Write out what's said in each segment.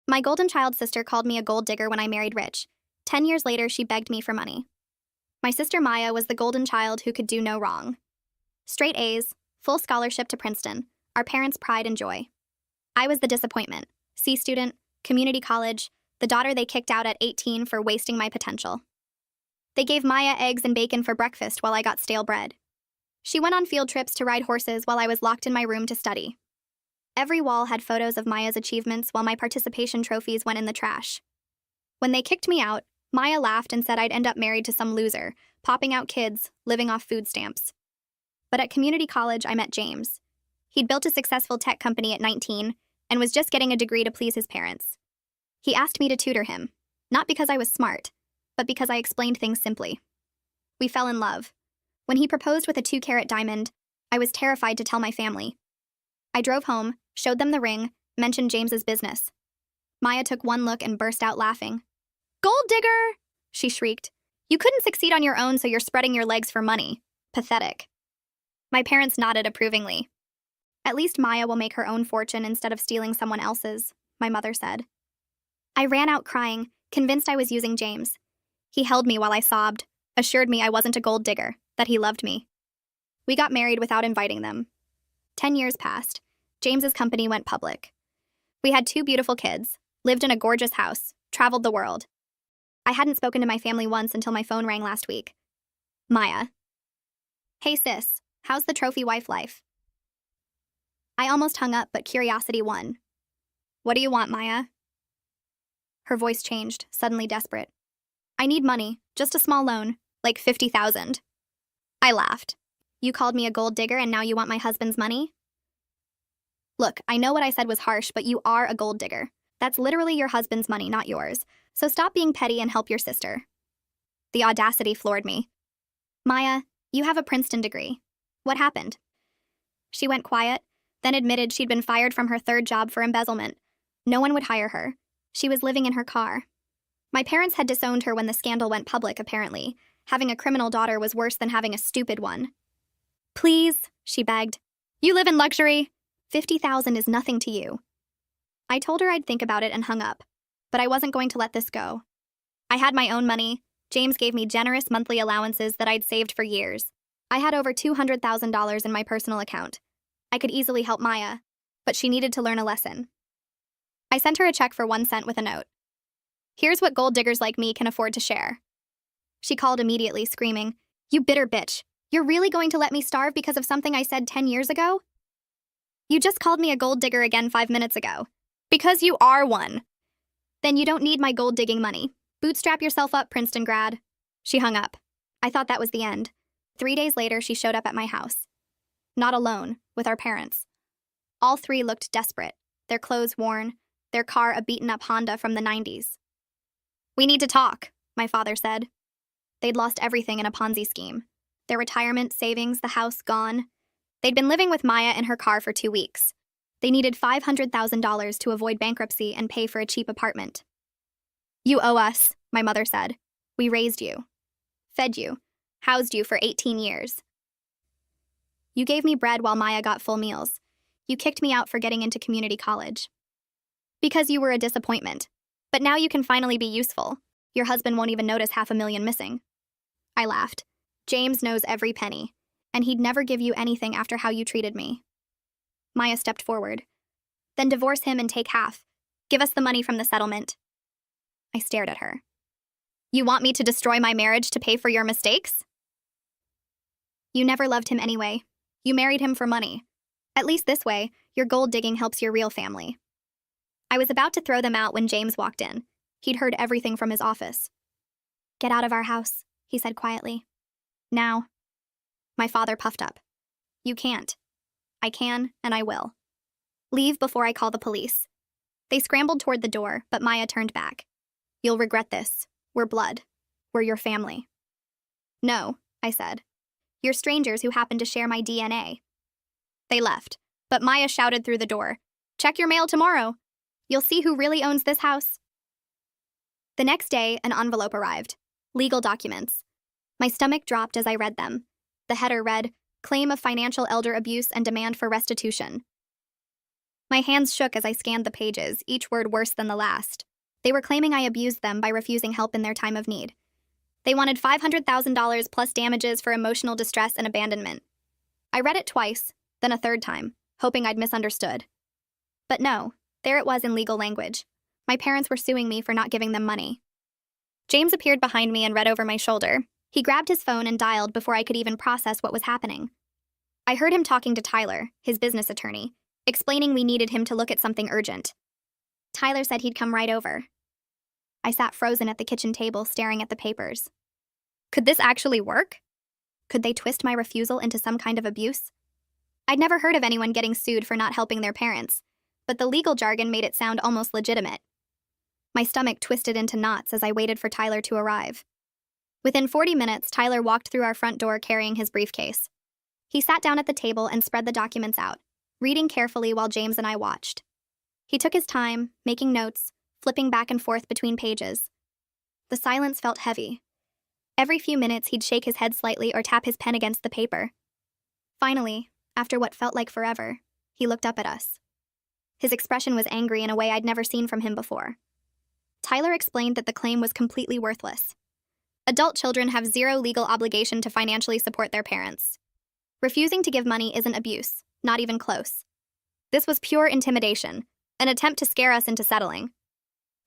My golden child sister called me a gold digger when I married rich. 10 years later, she begged me for money. My sister Maya was the golden child who could do no wrong. Straight A's, full scholarship to Princeton, our parents' pride and joy. I was the disappointment, C student, community college, the daughter they kicked out at 18 for wasting my potential. They gave Maya eggs and bacon for breakfast while I got stale bread. She went on field trips to ride horses while I was locked in my room to study. Every wall had photos of Maya's achievements while my participation trophies went in the trash. When they kicked me out, Maya laughed and said I'd end up married to some loser, popping out kids, living off food stamps. But at community college, I met James. He'd built a successful tech company at 19 and was just getting a degree to please his parents. He asked me to tutor him, not because I was smart, but because I explained things simply. We fell in love. When he proposed with a 2-carat diamond, I was terrified to tell my family. I drove home, showed them the ring, mentioned James's business. Maya took one look and burst out laughing. "Gold digger!" she shrieked. "You couldn't succeed on your own, so you're spreading your legs for money. Pathetic." My parents nodded approvingly. "At least Maya will make her own fortune instead of stealing someone else's," my mother said. I ran out crying, convinced I was using James. He held me while I sobbed, assured me I wasn't a gold digger, that he loved me. We got married without inviting them. 10 years passed. James's company went public. We had 2 beautiful kids, lived in a gorgeous house, traveled the world. I hadn't spoken to my family once until my phone rang last week. Maya. "Hey sis, how's the trophy wife life?" I almost hung up, but curiosity won. "What do you want, Maya?" Her voice changed, suddenly desperate. "I need money, just a small loan, like 50,000. I laughed. "You called me a gold digger and now you want my husband's money?" "Look, I know what I said was harsh, but you are a gold digger. That's literally your husband's money, not yours. So stop being petty and help your sister." The audacity floored me. "Maya, you have a Princeton degree. What happened?" She went quiet, then admitted she'd been fired from her 3rd job for embezzlement. No one would hire her. She was living in her car. My parents had disowned her when the scandal went public, apparently. Having a criminal daughter was worse than having a stupid one. "Please," she begged. "You live in luxury. 50,000 is nothing to you." I told her I'd think about it and hung up, but I wasn't going to let this go. I had my own money. James gave me generous monthly allowances that I'd saved for years. I had over $200,000 in my personal account. I could easily help Maya, but she needed to learn a lesson. I sent her a check for 1 cent with a note. "Here's what gold diggers like me can afford to share." She called immediately, screaming, "You bitter bitch. You're really going to let me starve because of something I said 10 years ago? You just called me a gold digger again 5 minutes ago. Because you are one. Then you don't need my gold digging money. Bootstrap yourself up, Princeton grad." She hung up. I thought that was the end. 3 days later, she showed up at my house. Not alone, with our parents. All 3 looked desperate, their clothes worn, their car a beaten-up Honda from the 90s. "We need to talk," my father said. They'd lost everything in a Ponzi scheme. Their retirement, savings, the house gone. They'd been living with Maya in her car for 2 weeks. They needed $500,000 to avoid bankruptcy and pay for a cheap apartment. "You owe us," my mother said. "We raised you, fed you, housed you for 18 years. You gave me bread while Maya got full meals. You kicked me out for getting into community college. Because you were a disappointment. But now you can finally be useful. Your husband won't even notice $500,000 missing." I laughed. "James knows every penny, and he'd never give you anything after how you treated me." Maya stepped forward. "Then divorce him and take half. Give us the money from the settlement." I stared at her. "You want me to destroy my marriage to pay for your mistakes?" "You never loved him anyway. You married him for money. At least this way, your gold digging helps your real family." I was about to throw them out when James walked in. He'd heard everything from his office. "Get out of our house," he said quietly. "Now." My father puffed up. "You can't." "I can, and I will. Leave before I call the police." They scrambled toward the door, but Maya turned back. "You'll regret this. We're blood. We're your family." "No," I said. "You're strangers who happen to share my DNA." They left, but Maya shouted through the door, "Check your mail tomorrow. You'll see who really owns this house." The next day, an envelope arrived. Legal documents. My stomach dropped as I read them. The header read, "Claim of financial elder abuse and demand for restitution." My hands shook as I scanned the pages, each word worse than the last. They were claiming I abused them by refusing help in their time of need. They wanted $500,000 plus damages for emotional distress and abandonment. I read it twice, then a third time, hoping I'd misunderstood. But no, there it was in legal language. My parents were suing me for not giving them money. James appeared behind me and read over my shoulder. He grabbed his phone and dialed before I could even process what was happening. I heard him talking to Tyler, his business attorney, explaining we needed him to look at something urgent. Tyler said he'd come right over. I sat frozen at the kitchen table staring at the papers. Could this actually work? Could they twist my refusal into some kind of abuse? I'd never heard of anyone getting sued for not helping their parents, but the legal jargon made it sound almost legitimate. My stomach twisted into knots as I waited for Tyler to arrive. Within 40 minutes, Tyler walked through our front door carrying his briefcase. He sat down at the table and spread the documents out, reading carefully while James and I watched. He took his time, making notes, flipping back and forth between pages. The silence felt heavy. Every few minutes, he'd shake his head slightly or tap his pen against the paper. Finally, after what felt like forever, he looked up at us. His expression was angry in a way I'd never seen from him before. Tyler explained that the claim was completely worthless. Adult children have zero legal obligation to financially support their parents. Refusing to give money isn't abuse, not even close. This was pure intimidation, an attempt to scare us into settling.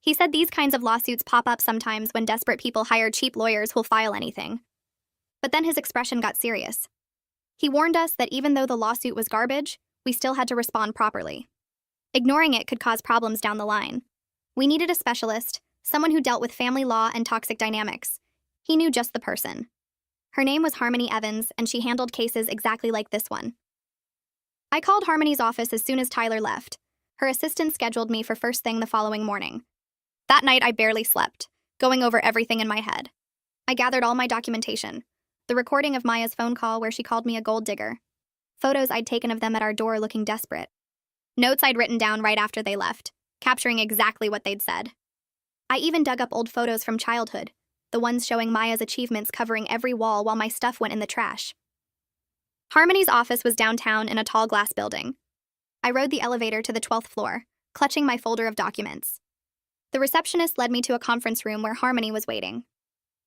He said these kinds of lawsuits pop up sometimes when desperate people hire cheap lawyers who'll file anything. But then his expression got serious. He warned us that even though the lawsuit was garbage, we still had to respond properly. Ignoring it could cause problems down the line. We needed a specialist, someone who dealt with family law and toxic dynamics. He knew just the person. Her name was Harmony Evans, and she handled cases exactly like this one. I called Harmony's office as soon as Tyler left. Her assistant scheduled me for first thing the following morning. That night, I barely slept, going over everything in my head. I gathered all my documentation. The recording of Maya's phone call where she called me a gold digger. Photos I'd taken of them at our door looking desperate. Notes I'd written down right after they left, capturing exactly what they'd said. I even dug up old photos from childhood, the ones showing Maya's achievements covering every wall while my stuff went in the trash. Harmony's office was downtown in a tall glass building. I rode the elevator to the 12th floor, clutching my folder of documents. The receptionist led me to a conference room where Harmony was waiting.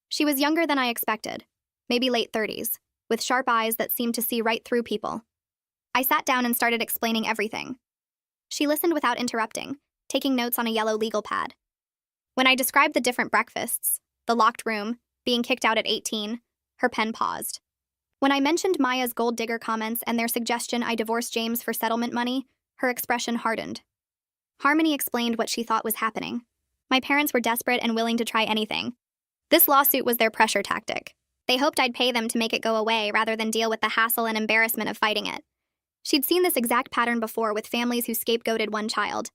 She was younger than I expected, maybe late 30s, with sharp eyes that seemed to see right through people. I sat down and started explaining everything. She listened without interrupting, taking notes on a yellow legal pad. When I described the different breakfasts, the locked room, being kicked out at 18, her pen paused. When I mentioned Maya's gold digger comments and their suggestion I divorce James for settlement money, her expression hardened. Harmony explained what she thought was happening. My parents were desperate and willing to try anything. This lawsuit was their pressure tactic. They hoped I'd pay them to make it go away rather than deal with the hassle and embarrassment of fighting it. She'd seen this exact pattern before with families who scapegoated one child.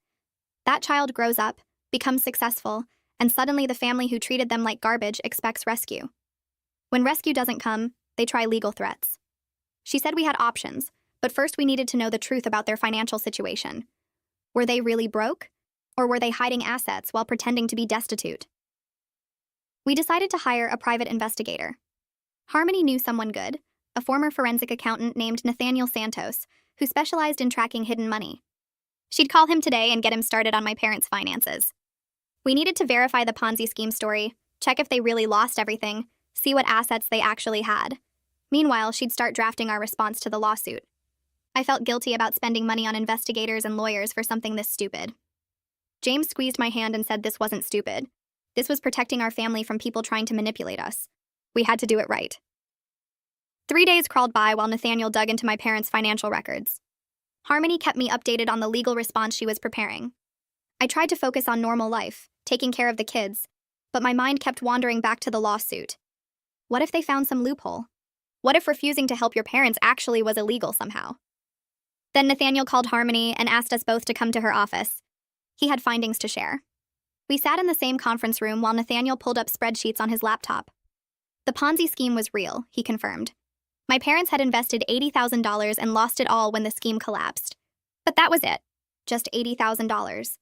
That child grows up, becomes successful, and suddenly the family who treated them like garbage expects rescue. When rescue doesn't come, they try legal threats. She said we had options, but first we needed to know the truth about their financial situation. Were they really broke? Or were they hiding assets while pretending to be destitute? We decided to hire a private investigator. Harmony knew someone good, a former forensic accountant named Nathaniel Santos, who specialized in tracking hidden money. She'd call him today and get him started on my parents' finances. We needed to verify the Ponzi scheme story, check if they really lost everything, see what assets they actually had. Meanwhile, she'd start drafting our response to the lawsuit. I felt guilty about spending money on investigators and lawyers for something this stupid. James squeezed my hand and said this wasn't stupid. This was protecting our family from people trying to manipulate us. We had to do it right. 3 days crawled by while Nathaniel dug into my parents' financial records. Harmony kept me updated on the legal response she was preparing. I tried to focus on normal life, taking care of the kids, but my mind kept wandering back to the lawsuit. What if they found some loophole? What if refusing to help your parents actually was illegal somehow? Then Nathaniel called Harmony and asked us both to come to her office. He had findings to share. We sat in the same conference room while Nathaniel pulled up spreadsheets on his laptop. The Ponzi scheme was real, he confirmed. My parents had invested $80,000 and lost it all when the scheme collapsed. But that was it. Just $80,000.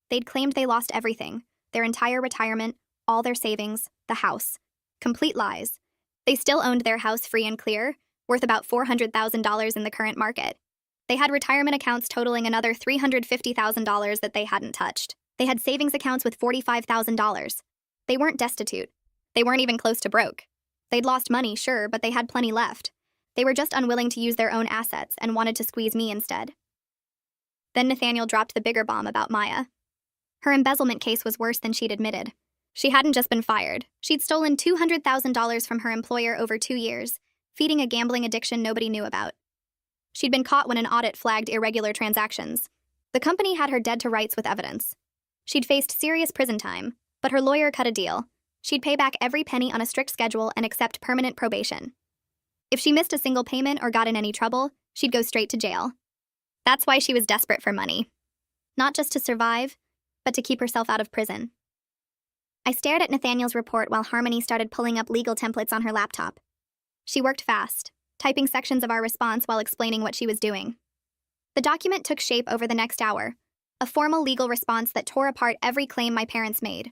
They'd claimed they lost everything, their entire retirement, all their savings, the house. Complete lies. They still owned their house free and clear, worth about $400,000 in the current market. They had retirement accounts totaling another $350,000 that they hadn't touched. They had savings accounts with $45,000. They weren't destitute. They weren't even close to broke. They'd lost money, sure, but they had plenty left. They were just unwilling to use their own assets and wanted to squeeze me instead. Then Nathaniel dropped the bigger bomb about Maya. Her embezzlement case was worse than she'd admitted. She hadn't just been fired. She'd stolen $200,000 from her employer over 2 years, feeding a gambling addiction nobody knew about. She'd been caught when an audit flagged irregular transactions. The company had her dead to rights with evidence. She'd faced serious prison time, but her lawyer cut a deal. She'd pay back every penny on a strict schedule and accept permanent probation. If she missed a single payment or got in any trouble, she'd go straight to jail. That's why she was desperate for money. Not just to survive, but to keep herself out of prison. I stared at Nathaniel's report while Harmony started pulling up legal templates on her laptop. She worked fast, typing sections of our response while explaining what she was doing. The document took shape over the next hour, a formal legal response that tore apart every claim my parents made.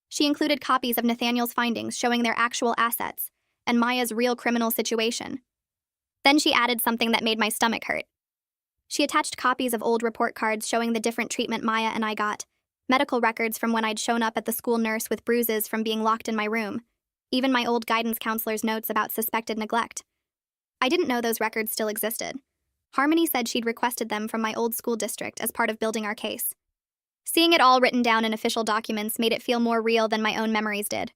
She included copies of Nathaniel's findings showing their actual assets and Maya's real criminal situation. Then she added something that made my stomach hurt. She attached copies of old report cards showing the different treatment Maya and I got, medical records from when I'd shown up at the school nurse with bruises from being locked in my room, even my old guidance counselor's notes about suspected neglect. I didn't know those records still existed. Harmony said she'd requested them from my old school district as part of building our case. Seeing it all written down in official documents made it feel more real than my own memories did.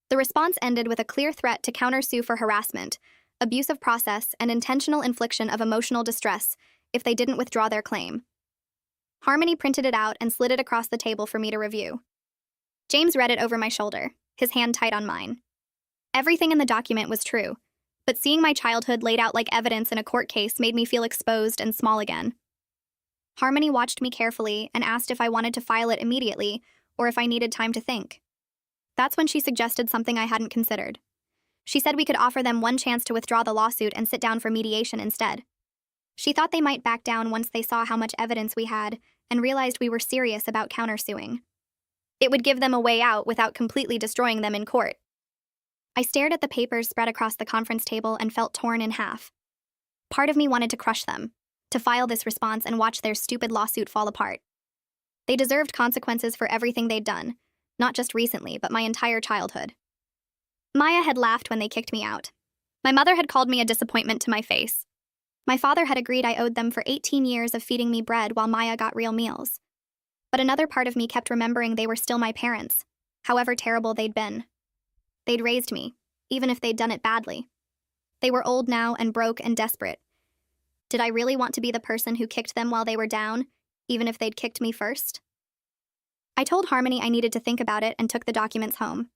The response ended with a clear threat to countersue for harassment, abuse of process, and intentional infliction of emotional distress if they didn't withdraw their claim. Harmony printed it out and slid it across the table for me to review. James read it over my shoulder, his hand tight on mine. Everything in the document was true, but seeing my childhood laid out like evidence in a court case made me feel exposed and small again. Harmony watched me carefully and asked if I wanted to file it immediately or if I needed time to think. That's when she suggested something I hadn't considered. She said we could offer them one chance to withdraw the lawsuit and sit down for mediation instead. She thought they might back down once they saw how much evidence we had and realized we were serious about countersuing. It would give them a way out without completely destroying them in court. I stared at the papers spread across the conference table and felt torn in half. Part of me wanted to crush them, to file this response and watch their stupid lawsuit fall apart. They deserved consequences for everything they'd done, not just recently, but my entire childhood. Maya had laughed when they kicked me out. My mother had called me a disappointment to my face. My father had agreed I owed them for 18 years of feeding me bread while Maya got real meals. But another part of me kept remembering they were still my parents, however terrible they'd been. They'd raised me, even if they'd done it badly. They were old now and broke and desperate. Did I really want to be the person who kicked them while they were down, even if they'd kicked me first? I told Harmony I needed to think about it and took the documents home.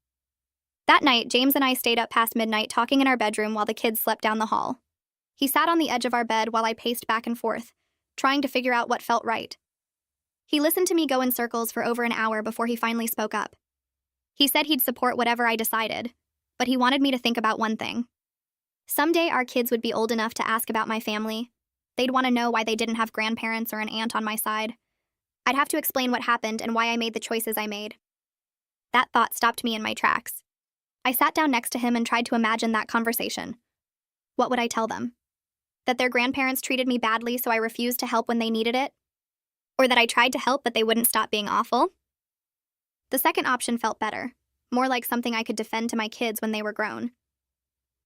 That night, James and I stayed up past midnight talking in our bedroom while the kids slept down the hall. He sat on the edge of our bed while I paced back and forth, trying to figure out what felt right. He listened to me go in circles for over an hour before he finally spoke up. He said he'd support whatever I decided, but he wanted me to think about one thing. Someday our kids would be old enough to ask about my family. They'd want to know why they didn't have grandparents or an aunt on my side. I'd have to explain what happened and why I made the choices I made. That thought stopped me in my tracks. I sat down next to him and tried to imagine that conversation. What would I tell them? That their grandparents treated me badly so I refused to help when they needed it? Or that I tried to help but they wouldn't stop being awful? The second option felt better, more like something I could defend to my kids when they were grown.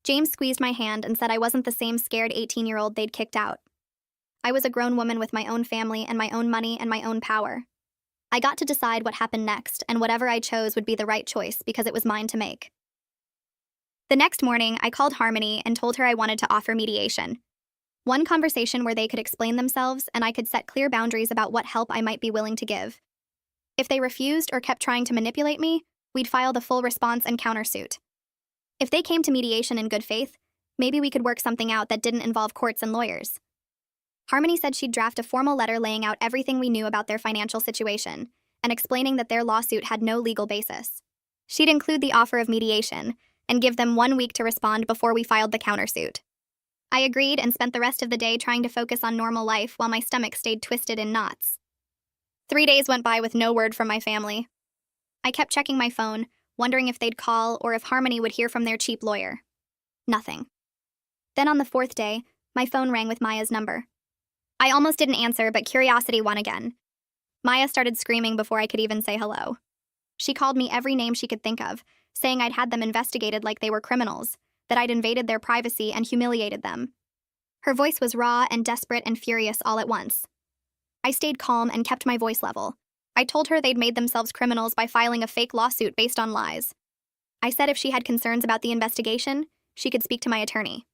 James squeezed my hand and said I wasn't the same scared 18-year-old they'd kicked out. I was a grown woman with my own family and my own money and my own power. I got to decide what happened next, and whatever I chose would be the right choice because it was mine to make. The next morning, I called Harmony and told her I wanted to offer mediation. One conversation where they could explain themselves and I could set clear boundaries about what help I might be willing to give. If they refused or kept trying to manipulate me, we'd file the full response and countersuit. If they came to mediation in good faith, maybe we could work something out that didn't involve courts and lawyers. Harmony said she'd draft a formal letter laying out everything we knew about their financial situation and explaining that their lawsuit had no legal basis. She'd include the offer of mediation and give them 1 week to respond before we filed the countersuit. I agreed and spent the rest of the day trying to focus on normal life while my stomach stayed twisted in knots. 3 days went by with no word from my family. I kept checking my phone, wondering if they'd call or if Harmony would hear from their cheap lawyer. Nothing. Then on the 4th day, my phone rang with Maya's number. I almost didn't answer, but curiosity won again. Maya started screaming before I could even say hello. She called me every name she could think of, saying I'd had them investigated like they were criminals, that I'd invaded their privacy and humiliated them. Her voice was raw and desperate and furious all at once. I stayed calm and kept my voice level. I told her they'd made themselves criminals by filing a fake lawsuit based on lies. I said if she had concerns about the investigation, she could speak to my attorney.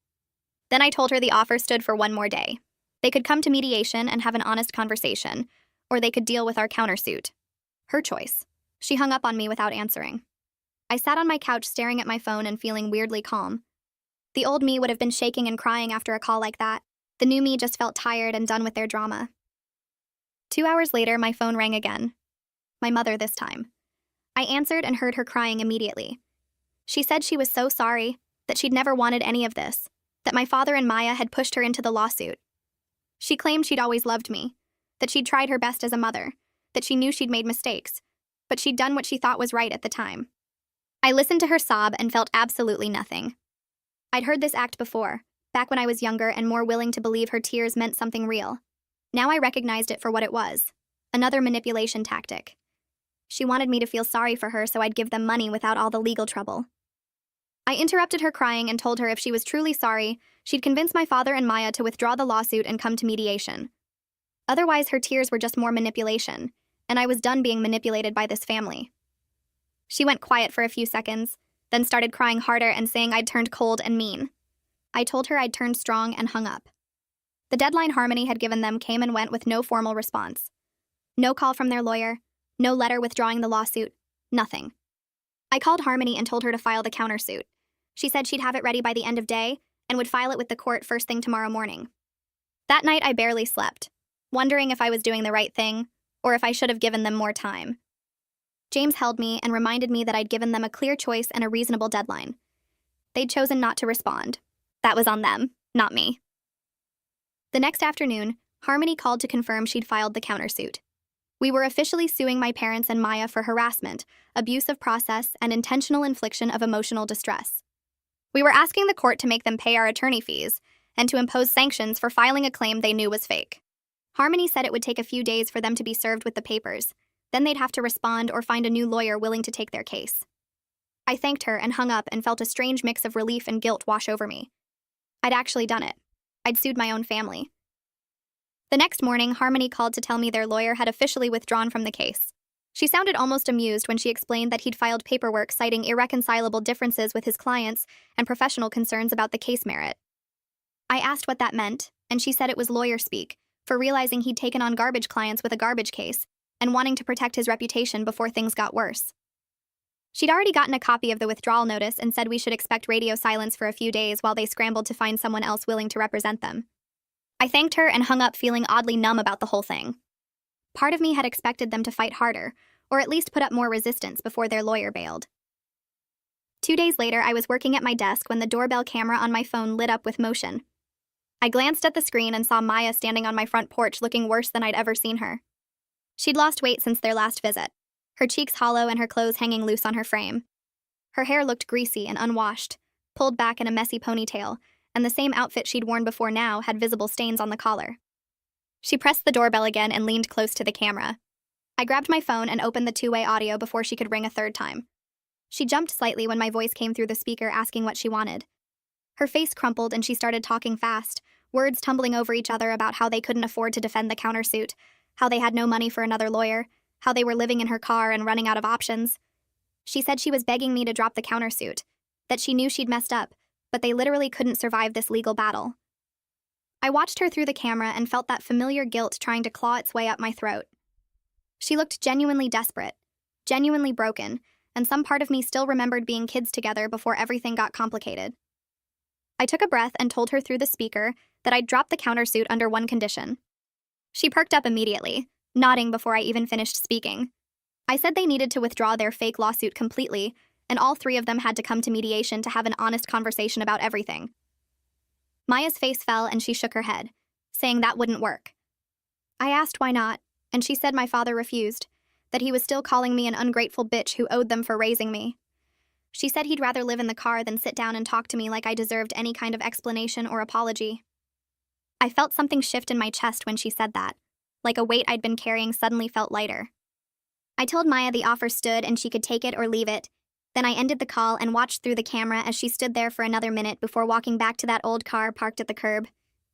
Then I told her the offer stood for one more day. They could come to mediation and have an honest conversation, or they could deal with our countersuit. Her choice. She hung up on me without answering. I sat on my couch staring at my phone and feeling weirdly calm. The old me would have been shaking and crying after a call like that. The new me just felt tired and done with their drama. 2 hours later, my phone rang again. My mother this time. I answered and heard her crying immediately. She said she was so sorry, that she'd never wanted any of this, that my father and Maya had pushed her into the lawsuit. She claimed she'd always loved me, that she'd tried her best as a mother, that she knew she'd made mistakes, but she'd done what she thought was right at the time. I listened to her sob and felt absolutely nothing. I'd heard this act before, back when I was younger and more willing to believe her tears meant something real. Now I recognized it for what it was, another manipulation tactic. She wanted me to feel sorry for her so I'd give them money without all the legal trouble. I interrupted her crying and told her if she was truly sorry, she'd convince my father and Maya to withdraw the lawsuit and come to mediation. Otherwise, her tears were just more manipulation, and I was done being manipulated by this family. She went quiet for a few seconds, then started crying harder and saying I'd turned cold and mean. I told her I'd turned strong and hung up. The deadline Harmony had given them came and went with no formal response. No call from their lawyer, no letter withdrawing the lawsuit, nothing. I called Harmony and told her to file the countersuit. She said she'd have it ready by the end of day and would file it with the court first thing tomorrow morning. That night I barely slept, wondering if I was doing the right thing or if I should have given them more time. James held me and reminded me that I'd given them a clear choice and a reasonable deadline. They'd chosen not to respond. That was on them, not me. The next afternoon, Harmony called to confirm she'd filed the countersuit. We were officially suing my parents and Maya for harassment, abuse of process, and intentional infliction of emotional distress. We were asking the court to make them pay our attorney fees and to impose sanctions for filing a claim they knew was fake. Harmony said it would take a few days for them to be served with the papers. Then they'd have to respond or find a new lawyer willing to take their case. I thanked her and hung up and felt a strange mix of relief and guilt wash over me. I'd actually done it. I'd sued my own family. The next morning, Harmony called to tell me their lawyer had officially withdrawn from the case. She sounded almost amused when she explained that he'd filed paperwork citing irreconcilable differences with his clients and professional concerns about the case merit. I asked what that meant, and she said it was lawyer speak, for realizing he'd taken on garbage clients with a garbage case and wanting to protect his reputation before things got worse. She'd already gotten a copy of the withdrawal notice and said we should expect radio silence for a few days while they scrambled to find someone else willing to represent them. I thanked her and hung up feeling oddly numb about the whole thing. Part of me had expected them to fight harder, or at least put up more resistance before their lawyer bailed. 2 days later, I was working at my desk when the doorbell camera on my phone lit up with motion. I glanced at the screen and saw Maya standing on my front porch looking worse than I'd ever seen her. She'd lost weight since their last visit, her cheeks hollow and her clothes hanging loose on her frame. Her hair looked greasy and unwashed, pulled back in a messy ponytail, and the same outfit she'd worn before now had visible stains on the collar. She pressed the doorbell again and leaned close to the camera. I grabbed my phone and opened the two-way audio before she could ring a third time. She jumped slightly when my voice came through the speaker asking what she wanted. Her face crumpled and she started talking fast, words tumbling over each other about how they couldn't afford to defend the countersuit, how they had no money for another lawyer, how they were living in her car and running out of options. She said she was begging me to drop the countersuit, that she knew she'd messed up, but they literally couldn't survive this legal battle. I watched her through the camera and felt that familiar guilt trying to claw its way up my throat. She looked genuinely desperate, genuinely broken, and some part of me still remembered being kids together before everything got complicated. I took a breath and told her through the speaker that I'd drop the countersuit under one condition. She perked up immediately, nodding before I even finished speaking. I said they needed to withdraw their fake lawsuit completely, and all three of them had to come to mediation to have an honest conversation about everything. Maya's face fell and she shook her head, saying that wouldn't work. I asked why not, and she said my father refused, that he was still calling me an ungrateful bitch who owed them for raising me. She said he'd rather live in the car than sit down and talk to me like I deserved any kind of explanation or apology. I felt something shift in my chest when she said that, like a weight I'd been carrying suddenly felt lighter. I told Maya the offer stood and she could take it or leave it. Then I ended the call and watched through the camera as she stood there for another minute before walking back to that old car parked at the curb.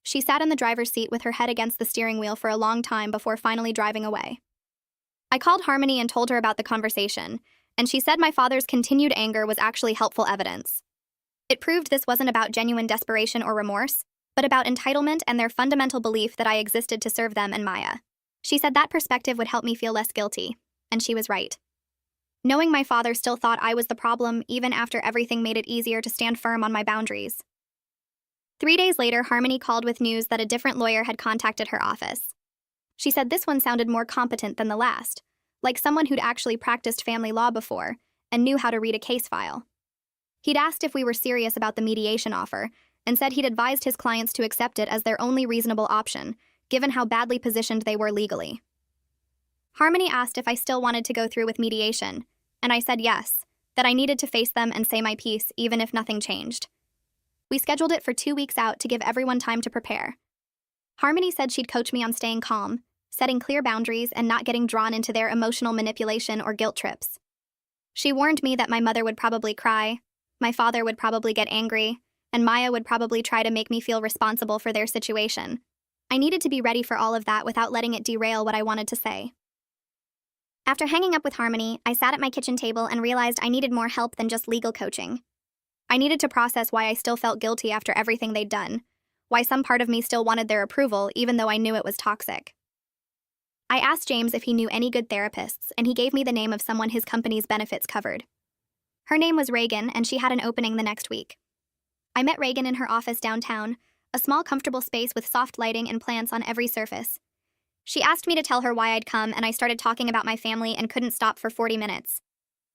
She sat in the driver's seat with her head against the steering wheel for a long time before finally driving away. I called Harmony and told her about the conversation, and she said my father's continued anger was actually helpful evidence. It proved this wasn't about genuine desperation or remorse, but about entitlement and their fundamental belief that I existed to serve them and Maya. She said that perspective would help me feel less guilty, and she was right. Knowing my father still thought I was the problem even after everything made it easier to stand firm on my boundaries. 3 days later, Harmony called with news that a different lawyer had contacted her office. She said this one sounded more competent than the last, like someone who'd actually practiced family law before and knew how to read a case file. He'd asked if we were serious about the mediation offer and said he'd advised his clients to accept it as their only reasonable option, given how badly positioned they were legally. Harmony asked if I still wanted to go through with mediation, and I said yes, that I needed to face them and say my piece even if nothing changed. We scheduled it for 2 weeks out to give everyone time to prepare. Harmony said she'd coach me on staying calm, setting clear boundaries, and not getting drawn into their emotional manipulation or guilt trips. She warned me that my mother would probably cry, my father would probably get angry, and Maya would probably try to make me feel responsible for their situation. I needed to be ready for all of that without letting it derail what I wanted to say. After hanging up with Harmony, I sat at my kitchen table and realized I needed more help than just legal coaching. I needed to process why I still felt guilty after everything they'd done, why some part of me still wanted their approval even though I knew it was toxic. I asked James if he knew any good therapists, and he gave me the name of someone his company's benefits covered. Her name was Reagan, and she had an opening the next week. I met Reagan in her office downtown, a small comfortable space with soft lighting and plants on every surface. She asked me to tell her why I'd come, and I started talking about my family and couldn't stop for 40 minutes.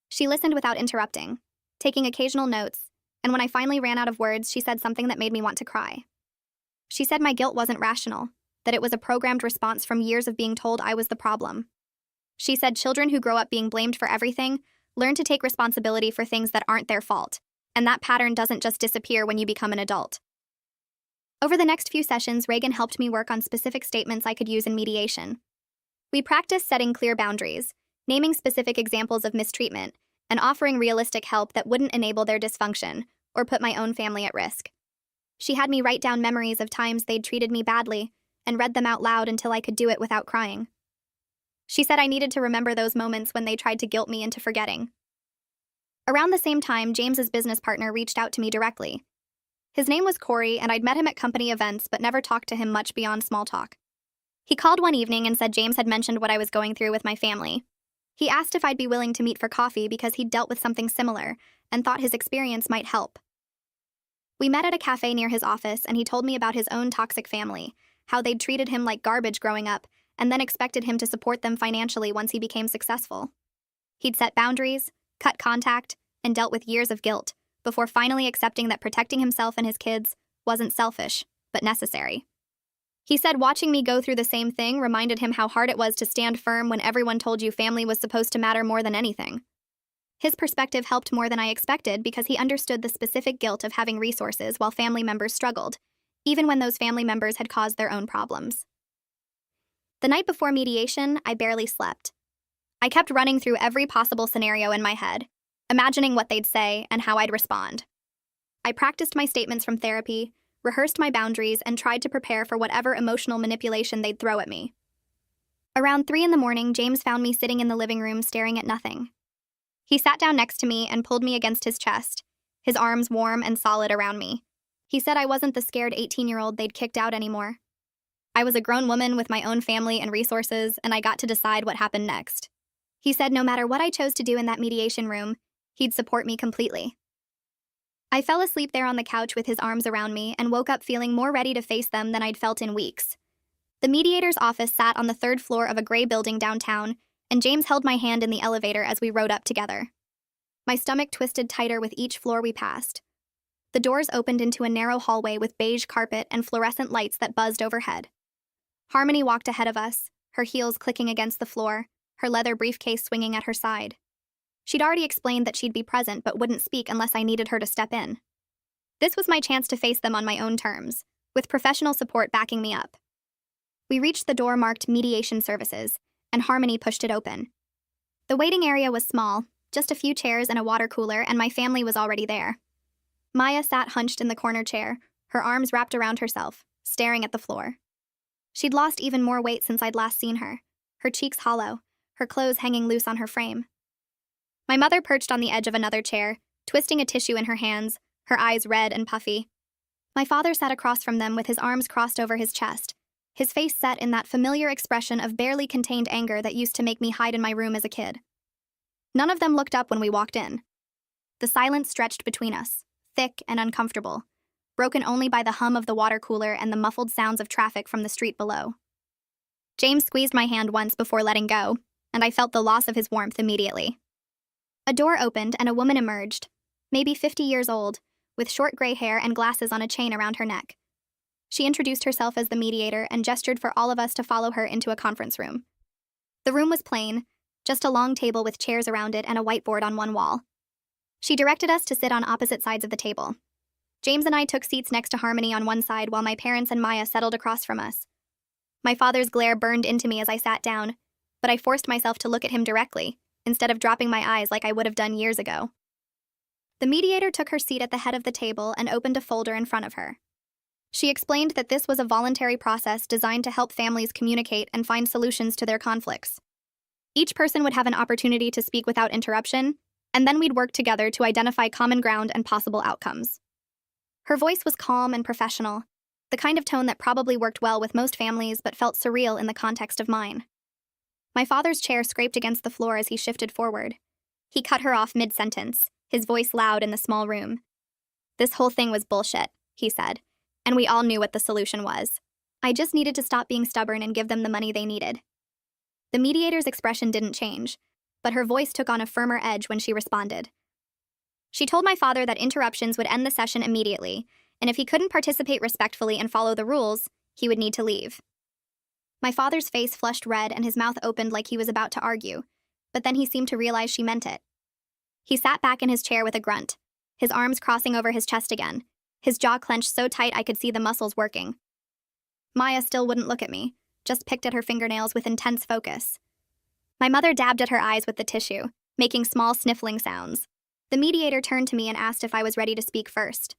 She listened without interrupting, taking occasional notes, and when I finally ran out of words, she said something that made me want to cry. She said my guilt wasn't rational, that it was a programmed response from years of being told I was the problem. She said children who grow up being blamed for everything learn to take responsibility for things that aren't their fault, and that pattern doesn't just disappear when you become an adult. Over the next few sessions, Reagan helped me work on specific statements I could use in mediation. We practiced setting clear boundaries, naming specific examples of mistreatment, and offering realistic help that wouldn't enable their dysfunction or put my own family at risk. She had me write down memories of times they'd treated me badly and read them out loud until I could do it without crying. She said I needed to remember those moments when they tried to guilt me into forgetting. Around the same time, James's business partner reached out to me directly. His name was Corey, and I'd met him at company events but never talked to him much beyond small talk. He called one evening and said James had mentioned what I was going through with my family. He asked if I'd be willing to meet for coffee because he'd dealt with something similar and thought his experience might help. We met at a cafe near his office, and he told me about his own toxic family, how they'd treated him like garbage growing up, and then expected him to support them financially once he became successful. He'd set boundaries, cut contact, and dealt with years of guilt, before finally accepting that protecting himself and his kids wasn't selfish, but necessary. He said watching me go through the same thing reminded him how hard it was to stand firm when everyone told you family was supposed to matter more than anything. His perspective helped more than I expected because he understood the specific guilt of having resources while family members struggled, even when those family members had caused their own problems. The night before mediation, I barely slept. I kept running through every possible scenario in my head, imagining what they'd say and how I'd respond. I practiced my statements from therapy, rehearsed my boundaries, and tried to prepare for whatever emotional manipulation they'd throw at me. Around 3 a.m, James found me sitting in the living room staring at nothing. He sat down next to me and pulled me against his chest, his arms warm and solid around me. He said I wasn't the scared 18-year-old they'd kicked out anymore. I was a grown woman with my own family and resources, and I got to decide what happened next. He said no matter what I chose to do in that mediation room, he'd support me completely. I fell asleep there on the couch with his arms around me and woke up feeling more ready to face them than I'd felt in weeks. The mediator's office sat on the 3rd floor of a gray building downtown, and James held my hand in the elevator as we rode up together. My stomach twisted tighter with each floor we passed. The doors opened into a narrow hallway with beige carpet and fluorescent lights that buzzed overhead. Harmony walked ahead of us, her heels clicking against the floor, her leather briefcase swinging at her side. She'd already explained that she'd be present but wouldn't speak unless I needed her to step in. This was my chance to face them on my own terms, with professional support backing me up. We reached the door marked Mediation Services, and Harmony pushed it open. The waiting area was small, just a few chairs and a water cooler, and my family was already there. Maya sat hunched in the corner chair, her arms wrapped around herself, staring at the floor. She'd lost even more weight since I'd last seen her, her cheeks hollow, her clothes hanging loose on her frame. My mother perched on the edge of another chair, twisting a tissue in her hands, her eyes red and puffy. My father sat across from them with his arms crossed over his chest, his face set in that familiar expression of barely contained anger that used to make me hide in my room as a kid. None of them looked up when we walked in. The silence stretched between us, thick and uncomfortable, broken only by the hum of the water cooler and the muffled sounds of traffic from the street below. James squeezed my hand once before letting go, and I felt the loss of his warmth immediately. A door opened and a woman emerged, maybe 50 years old, with short gray hair and glasses on a chain around her neck. She introduced herself as the mediator and gestured for all of us to follow her into a conference room. The room was plain, just a long table with chairs around it and a whiteboard on one wall. She directed us to sit on opposite sides of the table. James and I took seats next to Harmony on one side while my parents and Maya settled across from us. My father's glare burned into me as I sat down, but I forced myself to look at him directly, instead of dropping my eyes like I would have done years ago. The mediator took her seat at the head of the table and opened a folder in front of her. She explained that this was a voluntary process designed to help families communicate and find solutions to their conflicts. Each person would have an opportunity to speak without interruption, and then we'd work together to identify common ground and possible outcomes. Her voice was calm and professional, the kind of tone that probably worked well with most families but felt surreal in the context of mine. My father's chair scraped against the floor as he shifted forward. He cut her off mid-sentence, his voice loud in the small room. "This whole thing was bullshit," he said, and we all knew what the solution was. I just needed to stop being stubborn and give them the money they needed. The mediator's expression didn't change, but her voice took on a firmer edge when she responded. She told my father that interruptions would end the session immediately, and if he couldn't participate respectfully and follow the rules, he would need to leave. My father's face flushed red and his mouth opened like he was about to argue, but then he seemed to realize she meant it. He sat back in his chair with a grunt, his arms crossing over his chest again, his jaw clenched so tight I could see the muscles working. Maya still wouldn't look at me, just picked at her fingernails with intense focus. My mother dabbed at her eyes with the tissue, making small sniffling sounds. The mediator turned to me and asked if I was ready to speak first.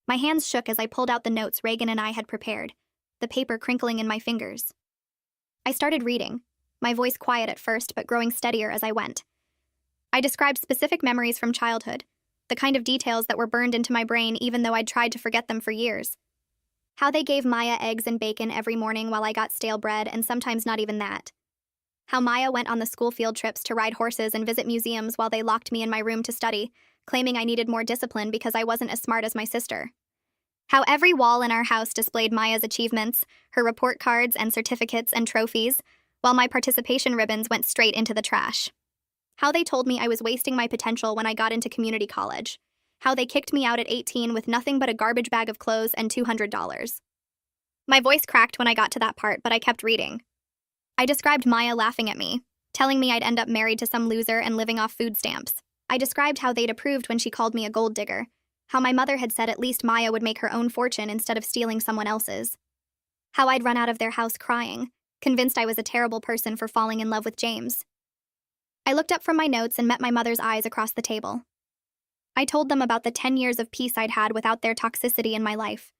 My hands shook as I pulled out the notes Reagan and I had prepared, the paper crinkling in my fingers. I started reading, my voice quiet at first but growing steadier as I went. I described specific memories from childhood, the kind of details that were burned into my brain even though I'd tried to forget them for years. How they gave Maya eggs and bacon every morning while I got stale bread and sometimes not even that. How Maya went on the school field trips to ride horses and visit museums while they locked me in my room to study, claiming I needed more discipline because I wasn't as smart as my sister. How every wall in our house displayed Maya's achievements, her report cards and certificates and trophies, while my participation ribbons went straight into the trash. How they told me I was wasting my potential when I got into community college. How they kicked me out at 18 with nothing but a garbage bag of clothes and $200. My voice cracked when I got to that part, but I kept reading. I described Maya laughing at me, telling me I'd end up married to some loser and living off food stamps. I described how they'd approved when she called me a gold digger, how my mother had said at least Maya would make her own fortune instead of stealing someone else's. How I'd run out of their house crying, convinced I was a terrible person for falling in love with James. I looked up from my notes and met my mother's eyes across the table. I told them about the 10 years of peace I'd had without their toxicity in my life.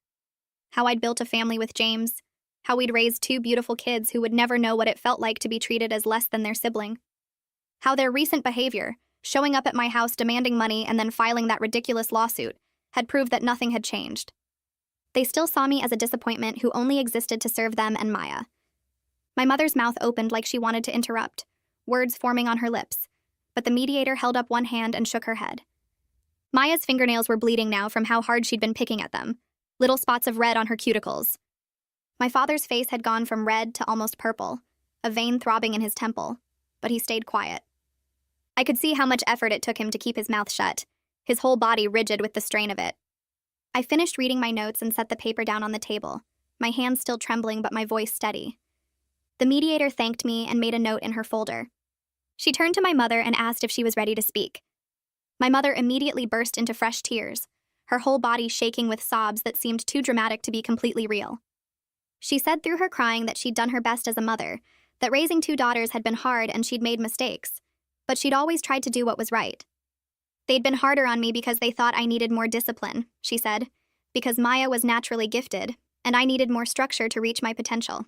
How I'd built a family with James, how we'd raised 2 beautiful kids who would never know what it felt like to be treated as less than their sibling. How their recent behavior, showing up at my house demanding money and then filing that ridiculous lawsuit, had proved that nothing had changed. They still saw me as a disappointment who only existed to serve them and Maya. My mother's mouth opened like she wanted to interrupt, words forming on her lips, but the mediator held up one hand and shook her head. Maya's fingernails were bleeding now from how hard she'd been picking at them, little spots of red on her cuticles. My father's face had gone from red to almost purple, a vein throbbing in his temple, but he stayed quiet. I could see how much effort it took him to keep his mouth shut, his whole body rigid with the strain of it. I finished reading my notes and set the paper down on the table, my hands still trembling but my voice steady. The mediator thanked me and made a note in her folder. She turned to my mother and asked if she was ready to speak. My mother immediately burst into fresh tears, her whole body shaking with sobs that seemed too dramatic to be completely real. She said through her crying that she'd done her best as a mother, that raising 2 daughters had been hard and she'd made mistakes, but she'd always tried to do what was right. They'd been harder on me because they thought I needed more discipline, she said, because Maya was naturally gifted, and I needed more structure to reach my potential.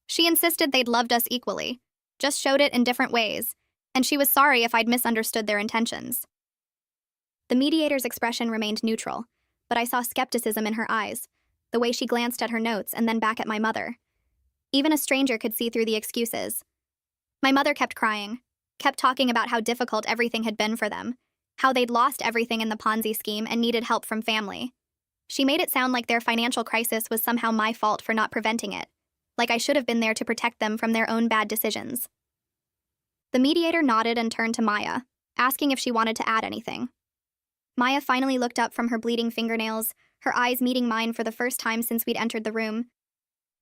She insisted they'd loved us equally, just showed it in different ways, and she was sorry if I'd misunderstood their intentions. The mediator's expression remained neutral, but I saw skepticism in her eyes, the way she glanced at her notes and then back at my mother. Even a stranger could see through the excuses. My mother kept crying, kept talking about how difficult everything had been for them, how they'd lost everything in the Ponzi scheme and needed help from family. She made it sound like their financial crisis was somehow my fault for not preventing it, like I should have been there to protect them from their own bad decisions. The mediator nodded and turned to Maya, asking if she wanted to add anything. Maya finally looked up from her bleeding fingernails, her eyes meeting mine for the first time since we'd entered the room.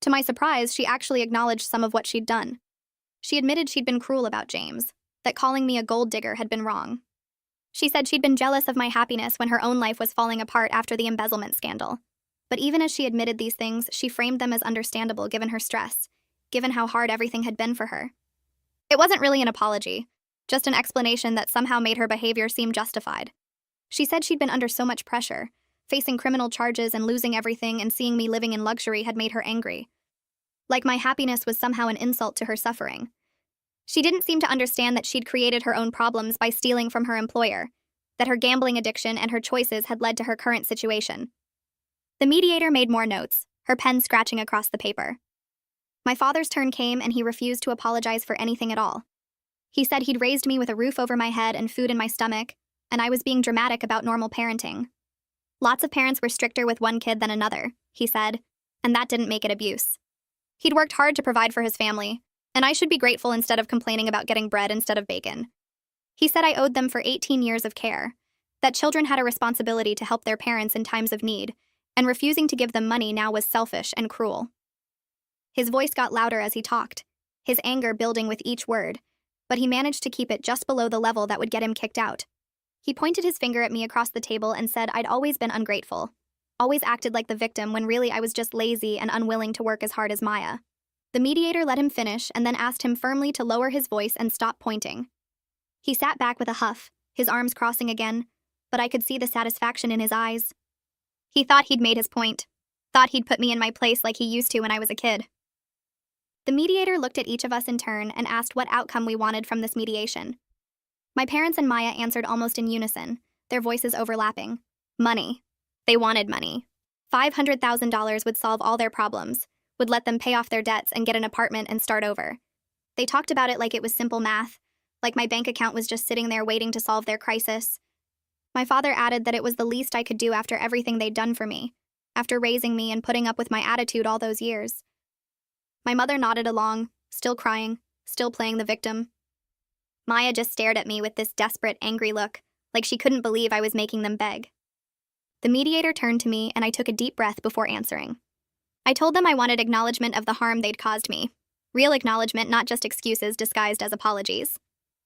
To my surprise, she actually acknowledged some of what she'd done. She admitted she'd been cruel about James, that calling me a gold digger had been wrong. She said she'd been jealous of my happiness when her own life was falling apart after the embezzlement scandal. But even as she admitted these things, she framed them as understandable given her stress, given how hard everything had been for her. It wasn't really an apology, just an explanation that somehow made her behavior seem justified. She said she'd been under so much pressure, facing criminal charges and losing everything, and seeing me living in luxury had made her angry. Like my happiness was somehow an insult to her suffering. She didn't seem to understand that she'd created her own problems by stealing from her employer, that her gambling addiction and her choices had led to her current situation. The mediator made more notes, her pen scratching across the paper. My father's turn came and he refused to apologize for anything at all. He said he'd raised me with a roof over my head and food in my stomach, and I was being dramatic about normal parenting. Lots of parents were stricter with one kid than another, he said, and that didn't make it abuse. He'd worked hard to provide for his family, and I should be grateful instead of complaining about getting bread instead of bacon. He said I owed them for 18 years of care, that children had a responsibility to help their parents in times of need, and refusing to give them money now was selfish and cruel. His voice got louder as he talked, his anger building with each word, but he managed to keep it just below the level that would get him kicked out. He pointed his finger at me across the table and said I'd always been ungrateful, always acted like the victim when really I was just lazy and unwilling to work as hard as Maya. The mediator let him finish and then asked him firmly to lower his voice and stop pointing. He sat back with a huff, his arms crossing again, but I could see the satisfaction in his eyes. He thought he'd made his point, thought he'd put me in my place like he used to when I was a kid. The mediator looked at each of us in turn and asked what outcome we wanted from this mediation. My parents and Maya answered almost in unison, their voices overlapping. Money. They wanted money. $500,000 would solve all their problems, would let them pay off their debts and get an apartment and start over. They talked about it like it was simple math, like my bank account was just sitting there waiting to solve their crisis. My father added that it was the least I could do after everything they'd done for me, after raising me and putting up with my attitude all those years. My mother nodded along, still crying, still playing the victim. Maya just stared at me with this desperate, angry look, like she couldn't believe I was making them beg. The mediator turned to me and I took a deep breath before answering. I told them I wanted acknowledgement of the harm they'd caused me. Real acknowledgement, not just excuses disguised as apologies.